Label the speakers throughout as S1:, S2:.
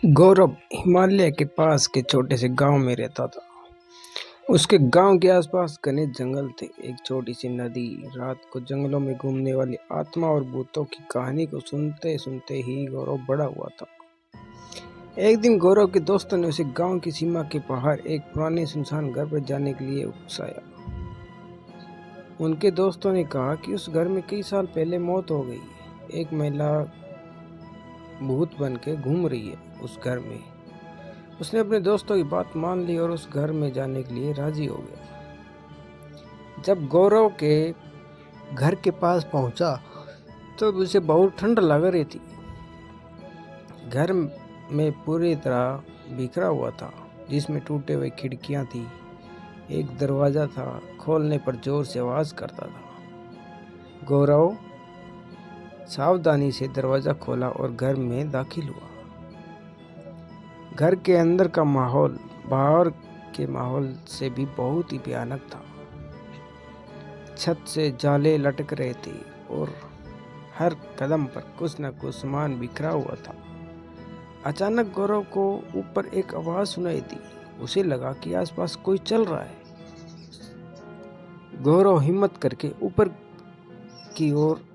S1: गौरव हिमालय के पास के छोटे से गांव में रहता था। उसके गांव के आसपास घने जंगल थे। एक छोटी सी नदी। रात को जंगलों में घूमने वाली आत्मा और भूतों की कहानी को सुनते सुनते ही गौरव बड़ा हुआ था। एक दिन गौरव के दोस्तों ने उसे गांव की सीमा के बाहर एक पुराने सुनसान घर पर जाने के लिए उकसाया। उनके दोस्तों ने कहा कि उस घर में कई साल पहले मौत हो गई है। एक महिला भूत बन के घूम रही है उस घर में। उसने अपने दोस्तों की बात मान ली और उस घर में जाने के लिए राजी हो गया। जब गौरव के घर के पास पहुंचा तो उसे बहुत ठंड लग रही थी। घर में पूरी तरह बिखरा हुआ था, जिसमें टूटे हुए खिड़कियां थी। एक दरवाजा था, खोलने पर जोर से आवाज करता था। गौरव सावधानी से दरवाजा खोला और घर में दाखिल हुआ। घर के अंदर का माहौल बाहर के माहौल से भी बहुत ही भयानक था। छत से जाले लटक रहे थे और हर कदम पर कुछ न कुछ सामान बिखरा हुआ था। अचानक गौरव को ऊपर एक आवाज सुनाई दी। उसे लगा कि आसपास कोई चल रहा है। गौरव हिम्मत करके ऊपर की ओर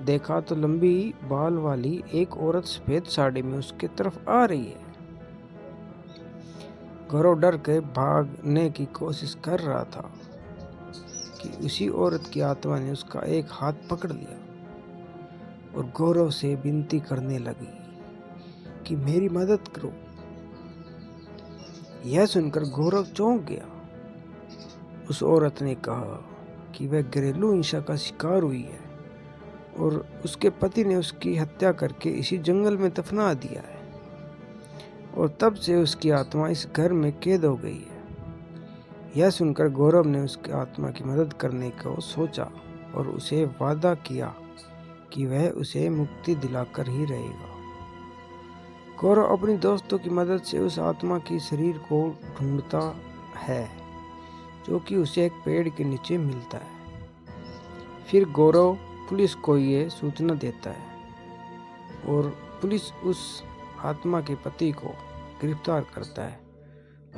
S1: देखा तो लंबी बाल वाली एक औरत सफेद साड़ी में उसके तरफ आ रही है। गौरव डर के भागने की कोशिश कर रहा था कि उसी औरत की आत्मा ने उसका एक हाथ पकड़ लिया और गौरव से विनती करने लगी कि मेरी मदद करो। यह सुनकर गौरव चौंक गया। उस औरत ने कहा कि वह घरेलू हिंसा का शिकार हुई है और उसके पति ने उसकी हत्या करके इसी जंगल में दफना दिया है और तब से उसकी आत्मा इस घर में कैद हो गई है। यह सुनकर गौरव ने उसकी आत्मा की मदद करने को सोचा और उसे वादा किया कि वह उसे मुक्ति दिलाकर ही रहेगा। गौरव अपनी दोस्तों की मदद से उस आत्मा की शरीर को ढूंढता है, जो कि उसे एक पेड़ के नीचे मिलता है। फिर गौरव पुलिस को ये सूचना देता है और पुलिस उस आत्मा के पति को गिरफ्तार करता है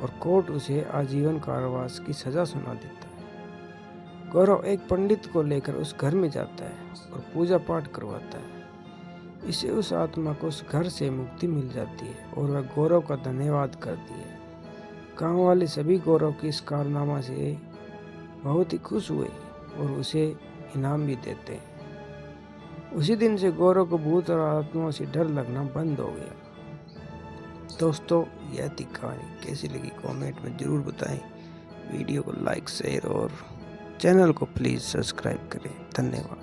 S1: और कोर्ट उसे आजीवन कारावास की सजा सुना देता है। गौरव एक पंडित को लेकर उस घर में जाता है और पूजा पाठ करवाता है। इससे उस आत्मा को उस घर से मुक्ति मिल जाती है और वह गौरव का धन्यवाद करती है। गाँव वाले सभी गौरव के इस कारनामा से बहुत ही खुश हुए और उसे इनाम भी देते हैं। उसी दिन से गौरव को भूत और आत्माओं से डर लगना बंद हो गया। दोस्तों, यह थी कहानी। कैसी लगी कमेंट में ज़रूर बताएं। वीडियो को लाइक शेयर और चैनल को प्लीज़ सब्सक्राइब करें। धन्यवाद।